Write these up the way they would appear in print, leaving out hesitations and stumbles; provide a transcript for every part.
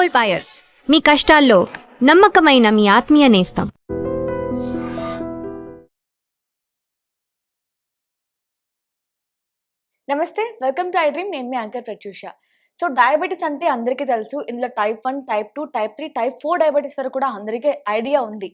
Gold buyers, మీ కష్టాల్లో నమ్మకమైన మీ ఆత్మీయ నేస్తం. నమస్తే, వెల్కమ్ టు ఐ డ్రీమ్. నేను మీ యాంకర్ ప్రత్యూష. సో డయాబెటీస్ అంటే అందరికీ తెలుసు. ఇందులో type 1, type 2, type 3, type 4 diabetes వరకు కూడా అందరికీ ఐడియా ఉంది.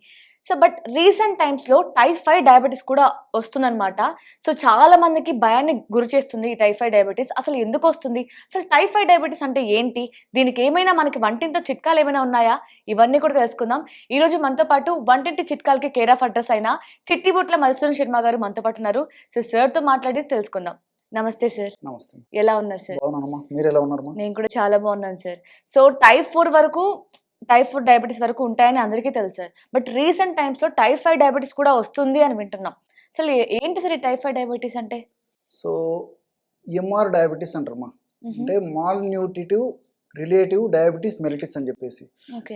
సో బట్ రీసెంట్ టైమ్స్లో టైప్ 5 డయాబెటీస్ కూడా వస్తుందన్నమాట. సో చాలా మందికి భయాన్ని గురి చేస్తుంది ఈ టైప్ 5 డయాబెటీస్. అసలు ఎందుకు వస్తుంది? అసలు టైప్ 5 డయాబెటీస్ అంటే ఏంటి? దీనికి ఏమైనా మనకి వంటింట్లో చిట్కాలు ఏమైనా ఉన్నాయా? ఇవన్నీ కూడా తెలుసుకుందాం. ఈ రోజు మనతో పాటు వంటింటి చిట్కాలకి కేర్ ఆఫ్ అడ్రస్ అయిన చిట్టిబొట్ల మధుసూదన్ శర్మ గారు మనతో పాటు ఉన్నారు. సో సార్తో మాట్లాడి తెలుసుకుందాం. నమస్తే సార్. నమస్తే. ఎలా ఉన్నారు సార్? బాగున్నానమ్మా, మీరు ఎలా ఉన్నారమ్మా? నేను కూడా చాలా బాగున్నాను సార్. సో టైప్ 4 డయాబెటీస్ వరకు ఉంటాయని అందరికీ తెలుసు సార్. బట్ రీసెంట్ టైమ్స్ లో టైప్ 5 డయాబెటీస్ కూడా వస్తుంది అని వింటున్నాం. అసలు ఏంటి సార్ ఈ టైప్ 5 డయాబెటీస్ అంటే? సో ఎంఆర్ డయాబెటీస్ అంటారమ్మా. అంటే mal nutritive relative diabetes mellitus అని చెప్పేసి.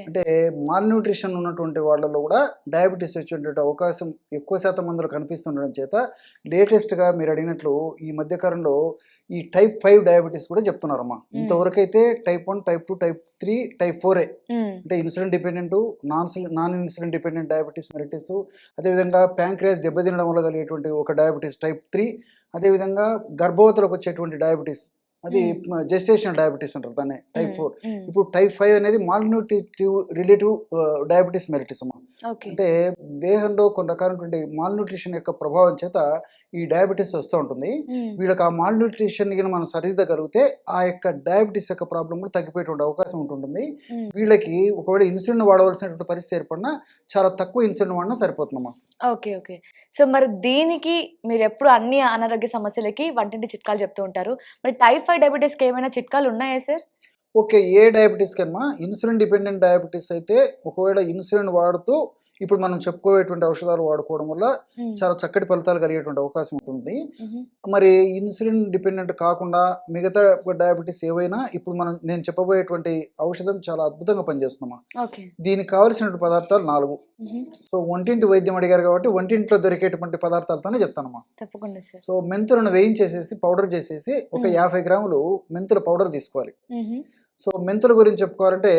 అంటే మాల్ న్యూట్రిషన్ ఉన్నటువంటి వాళ్ళలో కూడా డయాబెటీస్ వచ్చేటువంటి అవకాశం ఎక్కువ శాతం మందిలో కనిపిస్తుండడం చేత లేటెస్ట్గా మీరు అడిగినట్లు ఈ మధ్యకాలంలో ఈ టైప్ 5 డయాబెటీస్ కూడా చెప్తున్నారమ్మా. ఇంతవరకు అయితే టైప్ 1, టైప్ 2, టైప్ 3, టైప్ 4 అంటే insulin dependent, non insulin dependent diabetes mellitus, అదేవిధంగా ప్యాంక్రియాస్ దెబ్బతినడం వల్ల కలిగేటువంటి ఒక డయాబెటీస్ టైప్ 3, అదేవిధంగా గర్భవతులకు వచ్చేటువంటి డయాబెటీస్, అది జెస్టేషనల్ డయాబెటీస్ అంటారు దాన్ని, టైప్ 4. ఇప్పుడు టైప్ 5 అనేది mall nutritive relative diabetes mellitus అమ్మా. అంటే దేహంలో కొన్ని రకాలైనటువంటి మాల్ న్యూట్రిషన్ యొక్క ప్రభావం చేత ఈ డయాబెటీస్ వస్తూ ఉంటుంది. వీళ్ళకి ఆ మాల్ న్యూట్రిషన్ మనం సరిదిద్దగలిగితే ఆ యొక్క డయాబెటీస్ యొక్క ప్రాబ్లం కూడా తగ్గిపోయేటువంటి అవకాశం ఉంటుంది. వీళ్ళకి ఒకవేళ ఇన్సులిన్ వాడవలసినటువంటి పరిస్థితి ఏర్పడినా చాలా తక్కువ ఇన్సులిన్ వాడినా సరిపోతుందమ్మా. Okay okay. సో మరి దీనికి మీరు ఎప్పుడు అన్ని అనారోగ్య సమస్యలకి వంటింటి చిట్కాలు చెప్తూ ఉంటారు. మరి టైప్ 5 డయాబెటీస్కి ఏమైనా చిట్కాలు ఉన్నాయా సార్? ఓకే, ఏ డయాబెటీస్ కన్నా ఇన్సులిన్ డిపెండెంట్ డయాబెటీస్ అయితే ఒకవేళ ఇన్సులిన్ వాడుతూ ఇప్పుడు మనం చెప్పుకోవేటువంటి ఔషధాలు వాడుకోవడం వల్ల చాలా చక్కటి ఫలితాలు కలిగేటువంటి అవకాశం ఉంటుంది. మరి ఇన్సులిన్ డిపెండెంట్ కాకుండా మిగతా డయాబెటీస్ ఏవైనా ఇప్పుడు నేను చెప్పబోయేటువంటి ఔషధం చాలా అద్భుతంగా పనిచేస్తున్నామా. దీనికి కావలసినటువంటి పదార్థాలు 4. సో వంటింటి వైద్యం అడిగారు కాబట్టి వంటింట్లో దొరికేటువంటి పదార్థాలతోనే చెప్తానమ్మా. తప్పకుండా సార్. సో మెంతులను వేయించేసేసి పౌడర్ చేసేసి ఒక 50 గ్రాములు మెంతుల పౌడర్ తీసుకోవాలి. సో మెంతుల గురించి చెప్పుకోవాలంటే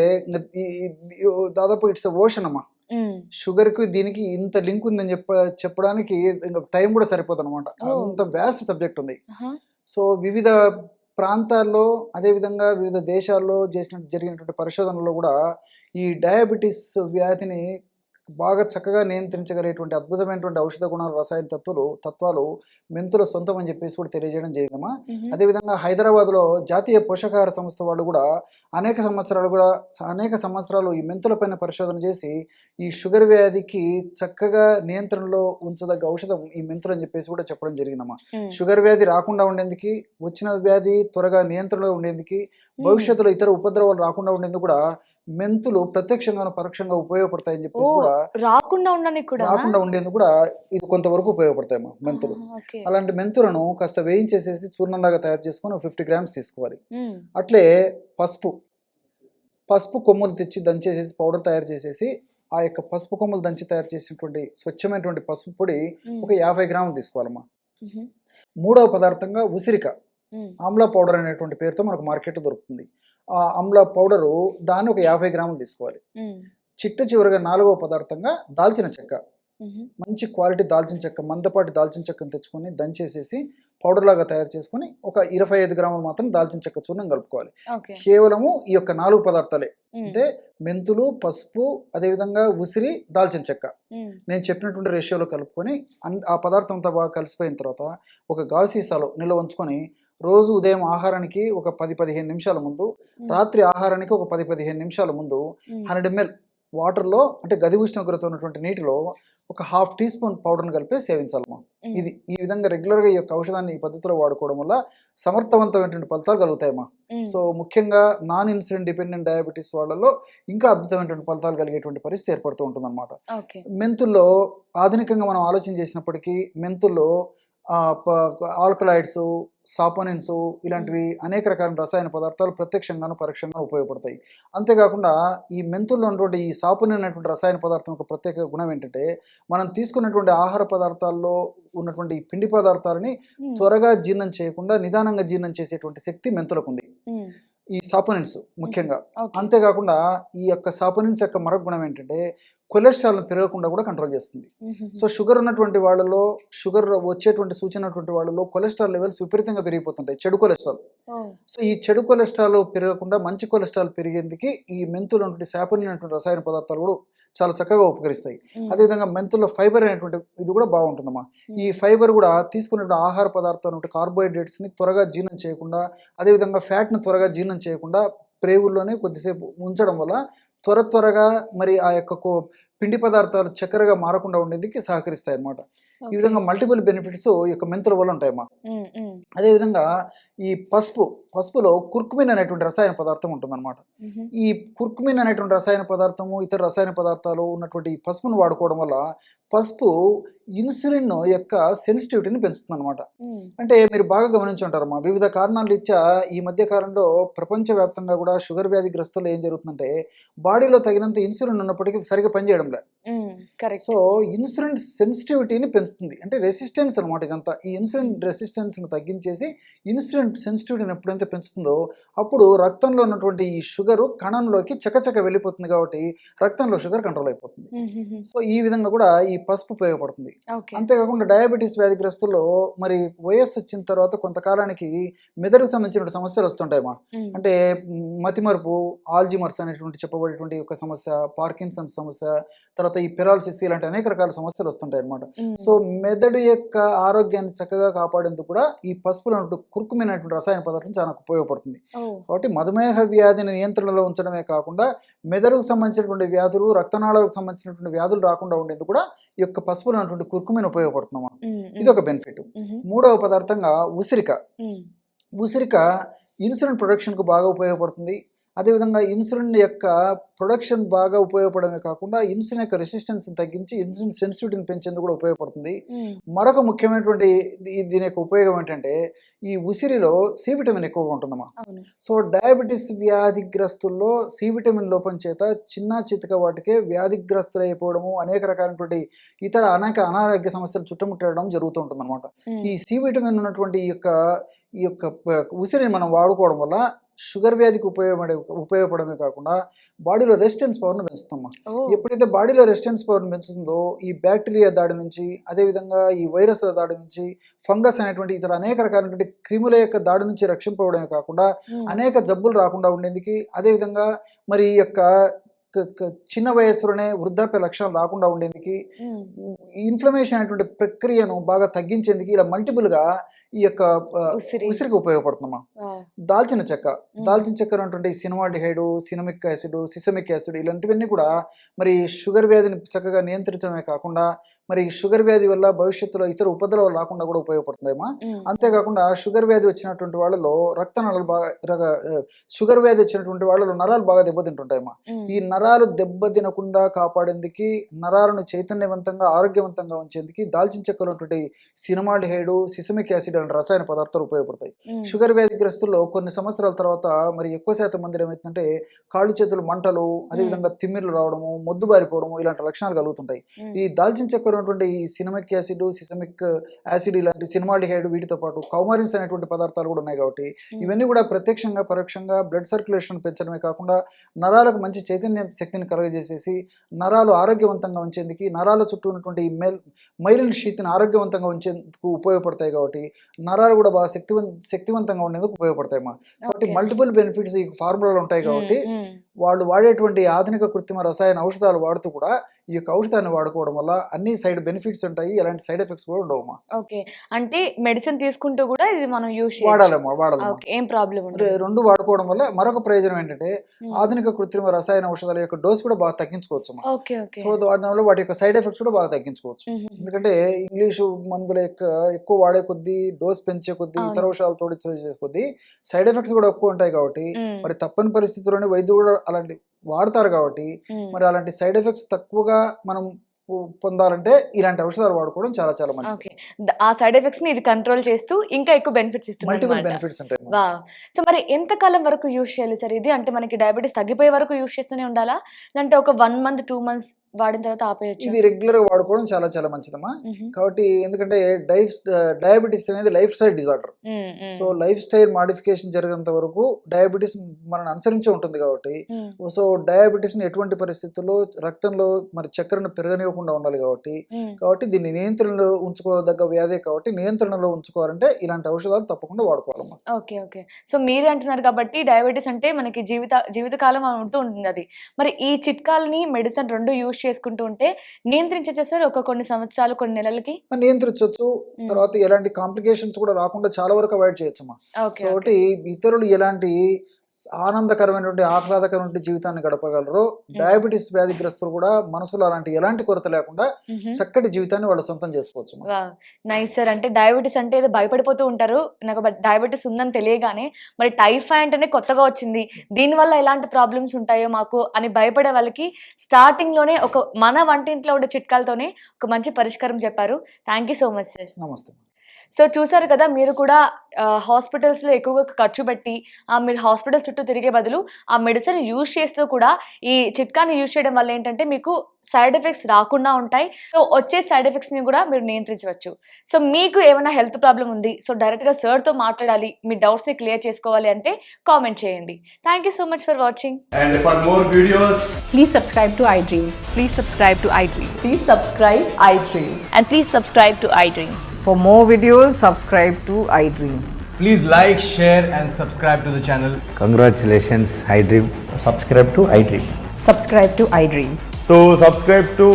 దాదాపు ఇట్స్ ఓషన్ అమ్మా. షుగర్ కి దీనికి ఇంత లింక్ ఉందని చెప్పడానికి టైం కూడా సరిపోతుంది అనమాట. అంత వ్యాస్ట్ సబ్జెక్ట్ ఉంది. సో వివిధ ప్రాంతాల్లో అదేవిధంగా వివిధ దేశాల్లో జరిగినటువంటి పరిశోధనలో కూడా ఈ డయాబెటీస్ వ్యాధిని బాగా చక్కగా నియంత్రించగలిగేటువంటి అద్భుతమైనటువంటి ఔషధ గుణాలు, రసాయన తత్వాలు మెంతుల సొంతం అని చెప్పేసి కూడా తెలియజేయడం జరిగిందమ్మా. అదేవిధంగా హైదరాబాద్లో జాతీయ పోషకాహార సంస్థ వాళ్ళు కూడా అనేక సంవత్సరాలు ఈ మెంతుల పైన పరిశోధన చేసి ఈ షుగర్ వ్యాధికి చక్కగా నియంత్రణలో ఉంచదగ్గ ఔషధం ఈ మెంతులు అని చెప్పేసి కూడా చెప్పడం జరిగిందమ్మా. షుగర్ వ్యాధి రాకుండా ఉండేందుకు, వచ్చిన వ్యాధి త్వరగా నియంత్రణలో ఉండేందుకు, భవిష్యత్తులో ఇతర ఉపద్రవాలు రాకుండా ఉండేందుకు కూడా మెంతులు ప్రత్యక్షంగా పరోక్షంగా ఉపయోగపడతాయని చెప్పేసి కూడా రాకుండా ఉండేందుకు కూడా ఇది కొంతవరకు ఉపయోగపడతాయమ్మా మెంతులు. అలాంటి మెంతులను కాస్త వేయించేసేసి చూర్ణంలాగా తయారు చేసుకొని 50 గ్రామ్స్ తీసుకోవాలి. అట్లే పసుపు కొమ్ములు తెచ్చి దంచేసేసి పౌడర్ తయారు చేసేసి ఆ యొక్క పసుపు కొమ్ములు దంచి తయారు చేసినటువంటి స్వచ్ఛమైనటువంటి పసుపు పొడి ఒక 50 గ్రాములు తీసుకోవాలమ్మా. 3వ పదార్థంగా ఉసిరిక, ఆమ్లా పౌడర్ అనేటువంటి పేరుతో మనకు మార్కెట్లో దొరుకుతుంది. ఆ ఆమ్లా పౌడరు దాన్ని ఒక 50 గ్రాములు తీసుకోవాలి. చివరగా 4వ పదార్థంగా దాల్చిన చెక్క, మంచి క్వాలిటీ దాల్చిన చెక్క, మందపాటి దాల్చిన చెక్కను తెచ్చుకొని దంచేసేసి పౌడర్ లాగా తయారు చేసుకొని ఒక 25 గ్రాములు మాత్రం దాల్చిన చెక్క చూర్ణం కలుపుకోవాలి. కేవలము ఈ యొక్క 4 పదార్థాలే, అంటే మెంతులు, పసుపు, అదేవిధంగా ఉసిరి, దాల్చిన చెక్క నేను చెప్పినటువంటి రేషియోలో కలుపుకొని ఆ పదార్థం అంతా బాగా కలిసిపోయిన తర్వాత ఒక గాజు సీసాలో నిల్వ ఉంచుకొని రోజు ఉదయం ఆహారానికి ఒక 10-15 నిమిషాల ముందు, రాత్రి ఆహారానికి ఒక 10-15 నిమిషాల ముందు 100 ml వాటర్లో, అంటే గది ఉష్ణోగ్రత ఉన్నటువంటి నీటిలో ఒక 1/2 టీ స్పూన్ పౌడర్ని కలిపి సేవించాలమ్మా. ఈ విధంగా రెగ్యులర్గా ఈ యొక్క ఔషధాన్ని ఈ పద్ధతిలో వాడుకోవడం వల్ల సమర్థవంతమైనటువంటి ఫలితాలు కలుగుతాయమ్మా. సో ముఖ్యంగా నాన్ ఇన్సులిన్ డిపెండెంట్ డయాబెటీస్ వాళ్ళలో ఇంకా అద్భుతమైనటువంటి ఫలితాలు కలిగేటువంటి పరిస్థితి ఏర్పడుతూ ఉంటుంది అనమాట. మెంతుల్లో ఆధునికంగా మనం ఆలోచన చేసినప్పటికీ మెంతుల్లో ఆల్కలాయిడ్స్, సాపోనిన్స్ ఇలాంటివి అనేక రకాల రసాయన పదార్థాలు ప్రత్యక్షంగాను పరోక్షంగాను ఉపయోగపడతాయి. అంతేకాకుండా ఈ మెంతుల్లో ఉన్నటువంటి ఈ సాపోనిన్ అనేటువంటి రసాయన పదార్థం యొక్క ప్రత్యేక గుణం ఏంటంటే మనం తీసుకున్నటువంటి ఆహార పదార్థాల్లో ఉన్నటువంటి ఈ పిండి పదార్థాలని త్వరగా జీర్ణం చేయకుండా నిదానంగా జీర్ణం చేసేటువంటి శక్తి మెంతులకు ఉంది. ఈ సాపోనిన్స్ ముఖ్యంగా. ఓకే. అంతేకాకుండా ఈ యొక్క సాపోనిన్స్ యొక్క మరొక గుణం ఏంటంటే కొలెస్ట్రాల్ పెరగకుండా కూడా కంట్రోల్ చేస్తుంది. సో షుగర్ ఉన్నటువంటి వాళ్ళలో, షుగర్ వచ్చేటువంటి సూచన ఉన్నటువంటి వాళ్ళలో కొలెస్ట్రాల్ లెవెల్స్ విపరీతంగా పెరిగిపోతుంటాయి, చెడు కొలెస్ట్రాల్. సో ఈ చెడు కొలెస్ట్రాల్ పెరగకుండా మంచి కొలెస్ట్రాల్ పెరిగేందుకు ఈ మెంతులు ఉన్నటువంటి సాపోనిన్ అనేటువంటి రసాయన పదార్థాలు కూడా చాలా చక్కగా ఉపకరిస్తాయి. అదేవిధంగా మెంతుల్లో ఫైబర్ అనేటువంటి ఇది కూడా బాగుంటుందమ్మా. ఈ ఫైబర్ కూడా తీసుకున్న ఆహార పదార్థాలు కార్బోహైడ్రేట్స్ని త్వరగా జీర్ణం చేయకుండా, అదేవిధంగా ఫ్యాట్ను త్వరగా జీర్ణం చేయకుండా ప్రేగుల్లోనే కొద్దిసేపు ఉంచడం వల్ల త్వరగా మరి ఆ యొక్క పిండి పదార్థాలు చక్కెరగా మారకుండా ఉండేందుకు సహకరిస్తాయి అన్నమాట. ఈ విధంగా మల్టిపుల్ బెనిఫిట్స్ ఈ యొక్క మెంతుల వల్ల ఉంటాయమ్మా. అదేవిధంగా ఈ పసుపులో కుర్కుమిన్ అనేటువంటి రసాయన పదార్థం ఉంటుందన్నమాట. ఈ కుర్కుమిన్ అనేటువంటి రసాయన పదార్థము, ఇతర రసాయన పదార్థాలు ఉన్నటువంటి ఈ పసుపును వాడుకోవడం వల్ల పసుపు ఇన్సులిన్ యొక్క సెన్సిటివిటీని పెంచుతుంది అనమాట. అంటే మీరు బాగా గమనించి ఉంటారమ్మా, వివిధ కారణాల రీత్యా ఈ మధ్య కాలంలో ప్రపంచవ్యాప్తంగా కూడా షుగర్ వ్యాధిగ్రస్తులు ఏం జరుగుతుందంటే బాడీలో తగినంత ఇన్సులిన్ ఉన్నప్పటికీ సరిగ్గా పనిచేయడం లేదు. సో ఇన్సులిన్ సెన్సిటివిటీని పెంచుతుంది, అంటే రెసిస్టెన్స్ అనమాట ఇదంతా. ఈ ఇన్సులిన్ రెసిస్టెన్స్ను తగ్గించేసి ఇన్సులిన్ సెన్సిటివిటీని ఎప్పుడైతే పెంచుతుందో అప్పుడు రక్తంలో ఉన్నటువంటి ఈ షుగర్ కణంలోకి చకచక వెళ్ళిపోతుంది, కాబట్టి రక్తంలో షుగర్ కంట్రోల్ అయిపోతుంది. సో ఈ విధంగా కూడా ఈ పసుపు ఉపయోగపడుతుంది. అంతేకాకుండా డయాబెటీస్ వ్యాధిగ్రస్తుల్లో మరి వయస్సు వచ్చిన తర్వాత కొంతకాలానికి మెదడుకు సంబంధించిన సమస్యలు వస్తుంటాయమ్మా. అంటే మతిమరుపు, ఆల్జిమర్స్ అనేటువంటి చెప్పబడేటువంటి ఒక సమస్య, పార్కిన్సన్స్ సమస్య, తర్వాత ఈ పెరాలసిస్, ఇలాంటి అనేక రకాల సమస్యలు వస్తుంటాయి అన్నమాట. సో మెదడు యొక్క ఆరోగ్యాన్ని చక్కగా కాపాడేందుకు కూడా ఈ పసుపులో కుర్కుమిన్ అనేటువంటి రసాయన పదార్థం చాలా ఉపయోగపడుతుంది. కాబట్టి మధుమేహ వ్యాధిని నియంత్రణలో ఉంచడమే కాకుండా మెదడుకు సంబంధించినటువంటి వ్యాధులు, రక్తనాళాలకు సంబంధించినటువంటి వ్యాధులు రాకుండా ఉండేందుకు కూడా ఈ యొక్క పసుపులో ఉన్నటువంటి కుర్కుమిన్ ఉపయోగపడుతున్నామా. ఇది ఒక బెనిఫిట్. మూడవ పదార్థంగా ఉసిరిక ఇన్సులిన్ ప్రొడక్షన్కు బాగా ఉపయోగపడుతుంది. అదేవిధంగా ఇన్సులిన్ యొక్క ప్రొడక్షన్ బాగా ఉపయోగపడమే కాకుండా ఇన్సులిన్ యొక్క రెసిస్టెన్స్ తగ్గించి ఇన్సులిన్ సెన్సిటివిటీని పెంచేందుకు కూడా ఉపయోగపడుతుంది. మరొక ముఖ్యమైనటువంటి దీని యొక్క ఉపయోగం ఏంటంటే ఈ ఉసిరిలో సి విటమిన్ ఎక్కువగా ఉంటుందమ్మా. సో డయాబెటీస్ వ్యాధిగ్రస్తుల్లో సి విటమిన్ లోపం చేత చిన్న చితక వాటికే వ్యాధిగ్రస్తులు అయిపోవడము, అనేక రకాలైనటువంటి ఇతర అనారోగ్య సమస్యలు చుట్టుముట్టడం జరుగుతూ ఉంటుంది అనమాట. ఈ సి విటమిన్ ఉన్నటువంటి ఈ యొక్క ఉసిరిని మనం వాడుకోవడం వల్ల షుగర్ వ్యాధికి ఉపయోగపడమే కాకుండా బాడీలో రెసిస్టెన్స్ పవర్ను పెంచుతామా. ఎప్పుడైతే బాడీలో రెసిస్టెన్స్ పవర్ను పెంచుతుందో ఈ బ్యాక్టీరియా దాడి నుంచి, అదేవిధంగా ఈ వైరస్ల దాడి నుంచి, ఫంగస్ అనేటువంటి ఇతర అనేక రకాలైనటువంటి క్రిముల యొక్క దాడి నుంచి రక్షింపబడమే కాకుండా అనేక జబ్బులు రాకుండా ఉండేందుకు, అదేవిధంగా మరి ఈ యొక్క చిన్న వయస్సులోనే వృద్ధాప్య లక్షణాలు రాకుండా ఉండేందుకు, ఇన్ఫ్లమేషన్ అనేటువంటి ప్రక్రియను బాగా తగ్గించేందుకు ఇలా మల్టిపుల్గా ఈ యొక్క ఉసిరికి ఉపయోగపడుతుందమ్మా. దాల్చిన చెక్క అనేటువంటి సినమాల్డిహైడ్, సిసమిక్ యాసిడ్ ఇలాంటివన్నీ కూడా మరి షుగర్ వ్యాధిని చక్కగా నియంత్రించడమే కాకుండా మరి షుగర్ వ్యాధి వల్ల భవిష్యత్తులో ఇతర ఉపద్రవాలు రాకుండా కూడా ఉపయోగపడుతుందమ్మా. అంతేకాకుండా షుగర్ వ్యాధి వచ్చినటువంటి వాళ్ళలో రక్తనాళాలు బాగా, షుగర్ వ్యాధి వచ్చినటువంటి వాళ్ళలో నరాలు బాగా దెబ్బతింటుంటాయమ్మా. ఈ నరాలు దెబ్బతినకుండా కాపాడేందుకు, నరాలను చైతన్యవంతంగా ఆరోగ్యవంతంగా ఉంచేందుకు దాల్చిన చెక్కలో ఉన్నటువంటి సినమాల్డిహైడ్, సిసమిక్ యాసిడ్ అనే రసాయన పదార్థాలు ఉపయోగపడతాయి. షుగర్ వ్యాధిగ్రస్తుల్లో కొన్ని సంవత్సరాల తర్వాత మరి ఎక్కువ శాతం మంది ఏమవుతుందంటే కాళ్ళు చేతులు మంటలు, అదేవిధంగా తిమ్మిర్లు రావడము, మొద్దుబారిపోవడము ఇలాంటి లక్షణాలు కలుగుతుంటాయి. ఈ దాల్చిన చెక్కలో ఉన్నటువంటి ఈ సినమిక్ యాసిడ్, సిసమిక్ యాసిడ్ ఇలాంటి సినమాల్డిహైడ్ వీటితో పాటు కౌమారిన్స్ అనేటువంటి పదార్థాలు కూడా ఉన్నాయి. కాబట్టి ఇవన్నీ కూడా ప్రత్యక్షంగా పరోక్షంగా బ్లడ్ సర్క్యులేషన్ పెంచడమే కాకుండా నరాలకు మంచి చైతన్య శక్తిని కలుగజేసేసి నరాలు ఆరోగ్యవంతంగా ఉంచేందుకు, నరాల చుట్టూ ఉన్నటువంటి మైలిన్ షీత్ని ఆరోగ్యవంతంగా ఉంచేందుకు ఉపయోగపడతాయి. కాబట్టి నరాలు కూడా బాగా శక్తివంతంగా ఉండేందుకు ఉపయోగపడతాయమ్మా. కాబట్టి మల్టిపుల్ బెనిఫిట్స్ ఈ ఫార్ములాలో ఉంటాయి. కాబట్టి వాళ్ళు వాడేటువంటి ఆధునిక కృత్రిమ రసాయన ఔషధాలు వాడుతూ కూడా ఈ యొక్క ఔషధాన్ని వాడుకోవడం వల్ల అన్ని సైడ్ బెనిఫిట్స్ ఉంటాయి, ఎలాంటి సైడ్ ఎఫెక్ట్స్ కూడా ఉండవమ్మా. ఓకే, అంటే మెడిసిన్ తీసుకుంటూ కూడా ఇది మనం యూజ్ వాడాలమ్మా. ఏం ప్రాబ్లం ఉండదు. రెండు వాడుకోవడం వల్ల మరొక ప్రయోజనం ఏంటంటే ఆధునిక కృత్రిమ రసాయన ఔషధాల యొక్క డోస్ కూడా బాగా తగ్గించుకోవచ్చు. సో దానివల్ల వాటి యొక్క సైడ్ ఎఫెక్ట్స్ కూడా బాగా తగ్గించుకోవచ్చు. ఎందుకంటే ఇంగ్లీషు మందుల యొక్క ఎక్కువ వాడే కొద్దీ, డోస్ పెంచే కొద్దీ, ఇతర ఔషధాలు తోడించే కొద్దీ సైడ్ ఎఫెక్ట్స్ కూడా ఎక్కువ ఉంటాయి. కాబట్టి మరి తప్పని పరిస్థితుల్లోనే వైద్యులు కూడా అలాంటి వాడతారు. కాబట్టి మరి అలాంటి సైడ్ ఎఫెక్ట్స్ తక్కువగా మనం పొందాలంటే ఇలాంటి ఔషధాలు వాడుకోవడం చాలా చాలా మంచిది. ఆ సైడ్ ఎఫెక్ట్స్ ని ఇది కంట్రోల్ చేస్తూ ఇంకా ఎక్కువ బెనిఫిట్స్ ఇస్తుంది. మల్టిపుల్ బెనిఫిట్స్ ఉంటాయి. సో మరి ఎంత కాలం వరకు యూజ్ చేయాలి సార్ ఇది? అంటే మనకి డయాబెటీస్ తగ్గిపోయే వరకు యూజ్ చేస్తూనే ఉండాలా, లేదంటే ఒక 1 month 2 months వాడిన తర్వాత ఆపేయచ్చు. ఇది రెగ్యులర్ గా వాడుకోవడం చాలా చాలా మంచిదమ్మా. కాబట్టి ఎందుకంటే డయాబెటీస్ అనేది life style disorder. So life style modification జరిగినంత వరకు డయాబెటీస్ మనల్ని అనుసరించి ఉంటుంది కాబట్టి, సో డయాబెటీస్ ని ఎటువంటి పరిస్థితుల్లో రక్తంలో మరి చక్కెరను పెరగనివ్వకుండా ఉండాలి కాబట్టి దీన్ని నియంత్రణలో ఉంచుకోదగ్గ వ్యాధి కాబట్టి నియంత్రణలో ఉంచుకోవాలంటే ఇలాంటి ఔషధాలు తప్పకుండా వాడుకోవాలమ్మా. Okay okay. సో మీరే అంటున్నారు కాబట్టి డయాబెటీస్ అంటే మనకి జీవితకాలం ఉంటూ ఉంటుంది అది. మరి ఈ చిట్కాలని మెడిసిన్ రెండు యూజ్ చేసుకుంటూ ఉంటే నియంత్రించచ్చు సార్ కొన్ని సంవత్సరాలు కొన్ని నెలలకి నియంత్రించవచ్చు. తర్వాత ఎలాంటి కాంప్లికేషన్స్ కూడా రాకుండా చాలా వరకు అవాయిడ్ చేయొచ్చమ్మా. కాబట్టి ఇతరులు ఎలాంటి ఆనందకరమైనటువంటి ఆహ్లాదకరమైన జీవితాన్ని గడపగలరు, డయాబెటీస్ వ్యాధిగ్రస్తులు కూడా మనసులో ఎలాంటి కొరత లేకుండా చక్కటి జీవితాన్ని వాళ్ళు సొంతం చేసుకోవచ్చు. Nice sir. అంటే డయాబెటీస్ అంటే ఏదో భయపడిపోతూ ఉంటారు, నాకు డయాబెటీస్ ఉందని తెలియగానే మరి టైఫాయిడ్ అనే కొత్తగా వచ్చింది, దీనివల్ల ఎలాంటి ప్రాబ్లమ్స్ ఉంటాయో మాకు అని భయపడే వాళ్ళకి స్టార్టింగ్ లోనే మన వంటింట్లో ఉండే చిట్కాలతోనే ఒక మంచి పరిష్కారం చెప్పారు. Thank you so much sir. నమస్తే. సో చూసారు కదా, మీరు కూడా హాస్పిటల్స్లో ఎక్కువగా ఖర్చు పెట్టి మీరు హాస్పిటల్ చుట్టూ తిరిగే బదులు ఆ మెడిసిన్ యూజ్ చేస్తూ కూడా ఈ చిట్కాని యూజ్ చేయడం వల్ల ఏంటంటే మీకు సైడ్ ఎఫెక్ట్స్ రాకుండా ఉంటాయి. సో వచ్చే సైడ్ ఎఫెక్ట్స్ని కూడా మీరు నియంత్రించవచ్చు. సో మీకు ఏమైనా హెల్త్ ప్రాబ్లం ఉంది, సో డైరెక్ట్గా సార్తో మాట్లాడాలి, మీ డౌట్స్ని క్లియర్ చేసుకోవాలి అంటే కామెంట్ చేయండి. Thank you so much for watching. And for more videos, Please subscribe to iDream. Please subscribe to iDream. Please subscribe iDream. And please subscribe to iDream. For more videos, subscribe to iDream. please like, share and subscribe to the channel. Congratulations, iDream. Subscribe to iDream. Subscribe to iDream. So subscribe to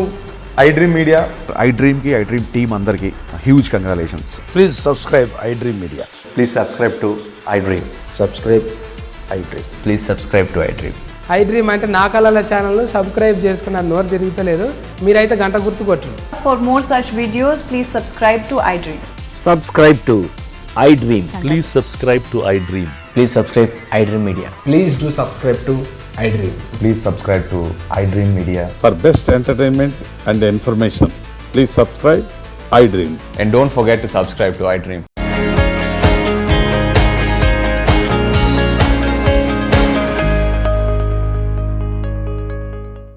iDream Media. iDream ki iDream team andarki huge congratulations. Please subscribe iDream Media. Please subscribe to iDream. Subscribe iDream. Please subscribe to iDream. iDream అంటే నా కళల ఛానల్ను subscribe చేసుకున్నారు, నోరు తిరుగుతలేదు, మీరైతే గంట గుర్తు కొట్టండి. For more such videos, please subscribe to iDream. Subscribe to iDream. Please subscribe to iDream. Please subscribe iDream Media. Please do subscribe to iDream. Please subscribe to iDream Media. For best entertainment and information, please subscribe iDream. And don't forget to subscribe to iDream.